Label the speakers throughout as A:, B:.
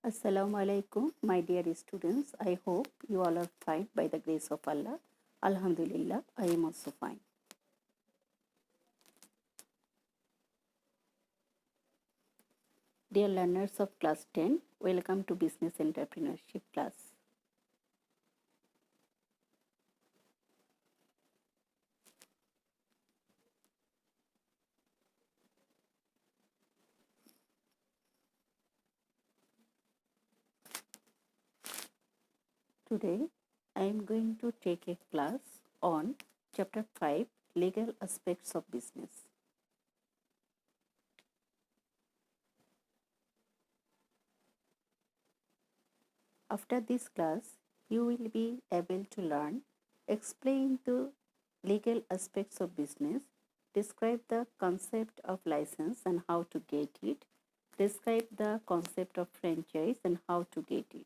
A: Assalamu alaikum, my dear students. I hope you all are fine by the grace of Allah. Alhamdulillah, I am also fine. Dear learners of class 10, welcome to Business Entrepreneurship class. Today, I am going to take a class on Chapter 5, Legal Aspects of Business. After this class, you will be able to learn, explain the legal aspects of business, describe the concept of license and how to get it, describe the concept of franchise and how to get it.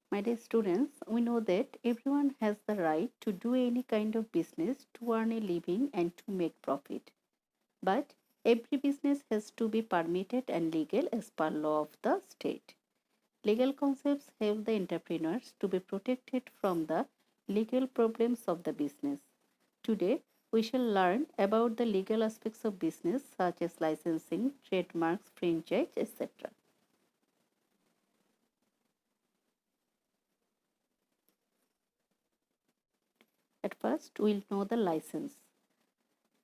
A: My dear students, we know that everyone has the right to do any kind of business to earn a living and to make profit. But every business has to be permitted and legal as per law of the state. Legal concepts help the entrepreneurs to be protected from the legal problems of the business. Today, we shall learn about the legal aspects of business such as licensing, trademarks, franchise, etc. At first, we'll know the license.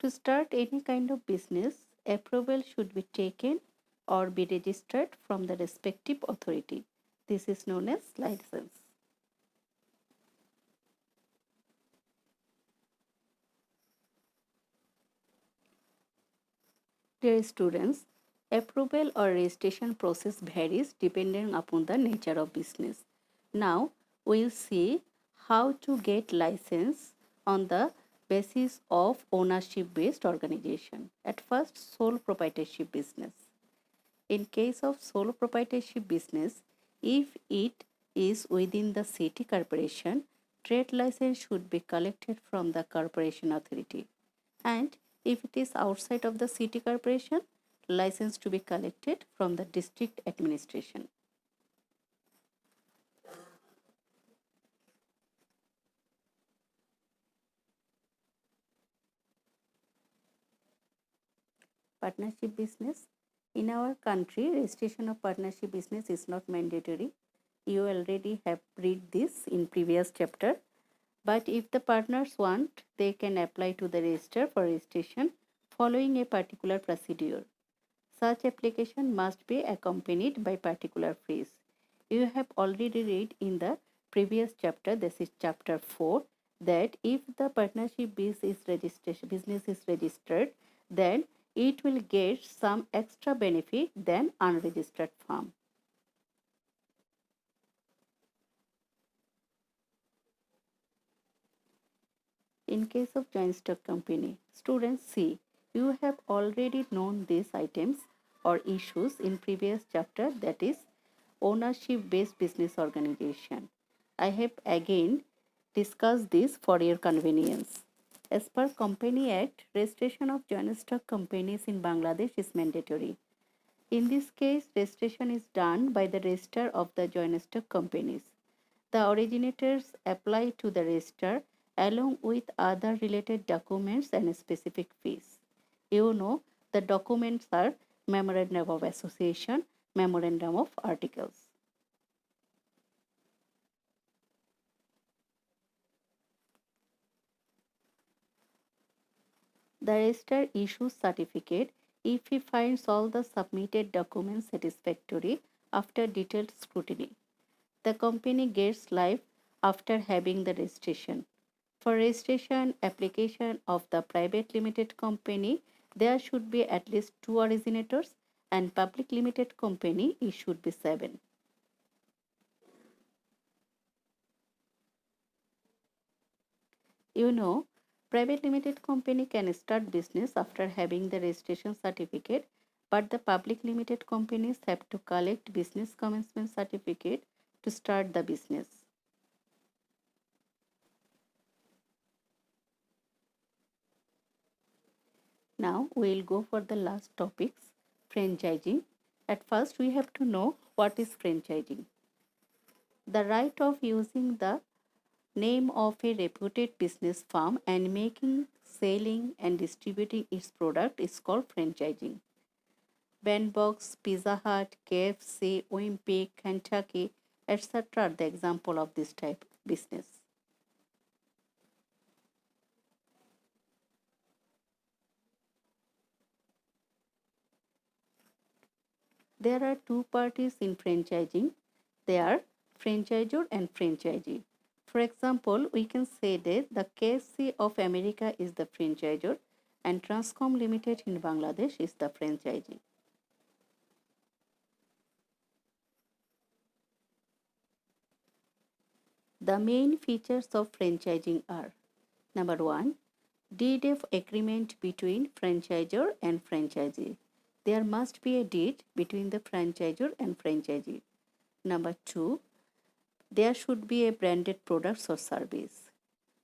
A: To start any kind of business, approval should be taken or be registered from the respective authority. This is known as license. Dear students, approval or registration process varies depending upon the nature of business. Now, we'll see how to get license on the basis of ownership-based organization. At first, sole proprietorship business. In case of sole proprietorship business, if it is within the city corporation, trade license should be collected from the corporation authority. And if it is outside of the city corporation, license to be collected from the district administration. Partnership business. In our country, registration of partnership business is not mandatory. You already have read this in previous chapter. But if the partners want, they can apply to the register for registration following a particular procedure. Such application must be accompanied by particular fees. You have already read in the previous chapter, this is chapter 4, that if the partnership business is registered, then it will get some extra benefit than unregistered firm. In case of joint stock company, students see, you have already known these items or issues in previous chapter, that is ownership based business organization. I have again discussed this for your convenience. As per Company Act, registration of joint stock companies in Bangladesh is mandatory. In this case, registration is done by the register of the joint stock companies. The originators apply to the register along with other related documents and specific fees. You know, the documents are Memorandum of Association, Memorandum of Articles. The registrar issues certificate if he finds all the submitted documents satisfactory after detailed scrutiny. The company gets life after having the registration. For registration application of the private limited company, there should be at least 2 originators, and public limited company it should be 7. You know, private limited company can start business after having the registration certificate, but the public limited companies have to collect business commencement certificate to start the business. Now we'll go for the last topics, franchising. At first, we have to know what is franchising. The right of using the name of a reputed business firm and making, selling, and distributing its product is called franchising. Bandbox, Pizza Hut, KFC, Wimpy, Kentucky, etc. are the example of this type of business. There are two parties in franchising. They are franchisor and franchisee. For example, we can say that the KFC of America is the franchisor and Transcom Limited in Bangladesh is the franchisee. The main features of franchising are: number one, deed of agreement between franchisor and franchisee. There must be a deed between the franchisor and franchisee. Number two, there should be a branded products or service.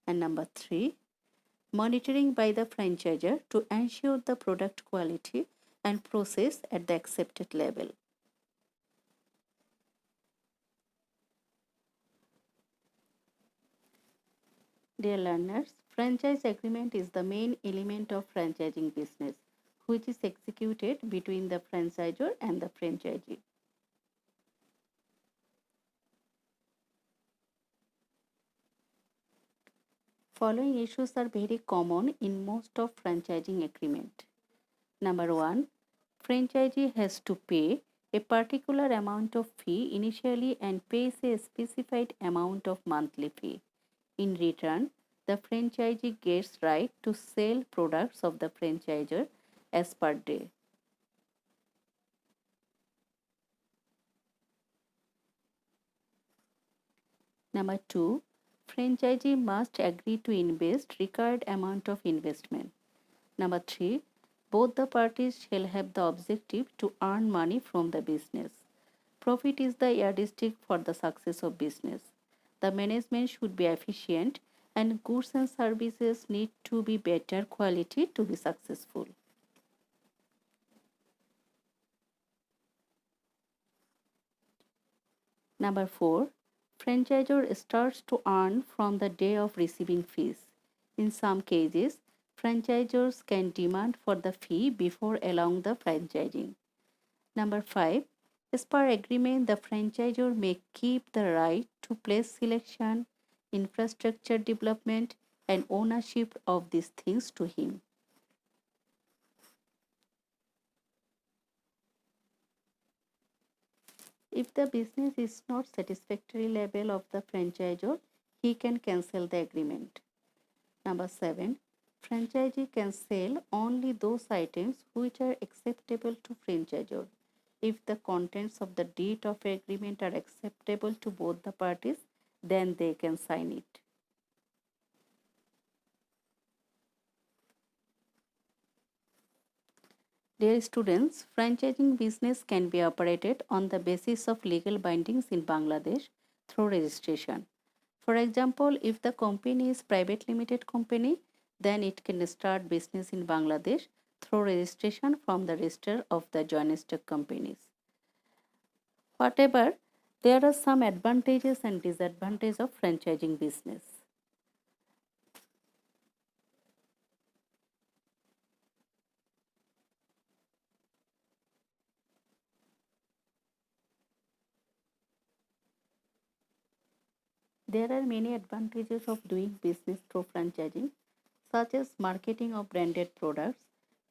A: And number three, monitoring by the franchisor to ensure the product quality and process at the accepted level. Dear learners, franchise agreement is the main element of franchising business, which is executed between the franchisor and the franchisee. Following issues are very common in most of franchising agreement. Number one, franchisee has to pay a particular amount of fee initially and pays a specified amount of monthly fee. In return, the franchisee gets right to sell products of the franchisor as per day. Number two, franchisee must agree to invest required amount of investment. Number three, both the parties shall have the objective to earn money from the business. Profit is the yardstick for the success of business. The management should be efficient and goods and services need to be better quality to be successful. Number four, franchisor starts to earn from the day of receiving fees. In some cases, franchisors can demand for the fee before allowing the franchising. Number five, as per agreement, the franchisor may keep the right to place selection, infrastructure development, and ownership of these things to him. If the business is not satisfactory level of the franchisor, he can cancel the agreement. Number seven, franchisee can sell only those items which are acceptable to franchisor. If the contents of the deed of agreement are acceptable to both the parties, then they can sign it. Dear students, franchising business can be operated on the basis of legal bindings in Bangladesh through registration. For example, if the company is private limited company, then it can start business in Bangladesh through registration from the register of the joint stock companies. Whatever, there are some advantages and disadvantages of franchising business. There are many advantages of doing business through franchising, such as marketing of branded products,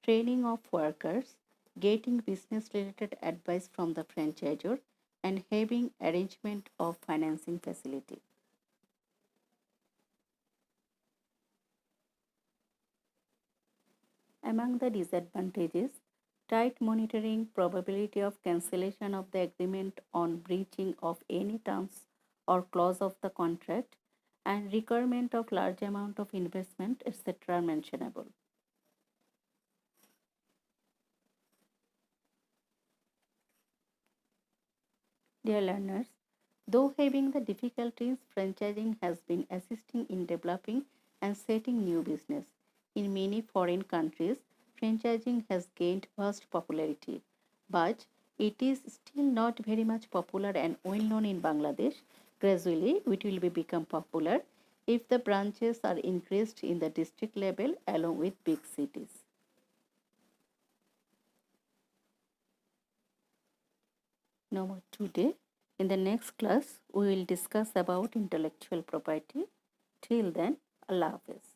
A: training of workers, getting business related advice from the franchisor, and having arrangement of financing facility. Among the disadvantages, tight monitoring, probability of cancellation of the agreement on breaching of any terms or clause of the contract, and requirement of large amount of investment, etc. are mentionable. Dear learners, though having the difficulties, franchising has been assisting in developing and setting new business. In many foreign countries, franchising has gained vast popularity, but it is still not very much popular and well known in Bangladesh. Gradually, it will become popular if the branches are increased in the district level along with big cities. Now, today, in the next class, we will discuss about intellectual property. Till then, Allah Hafiz.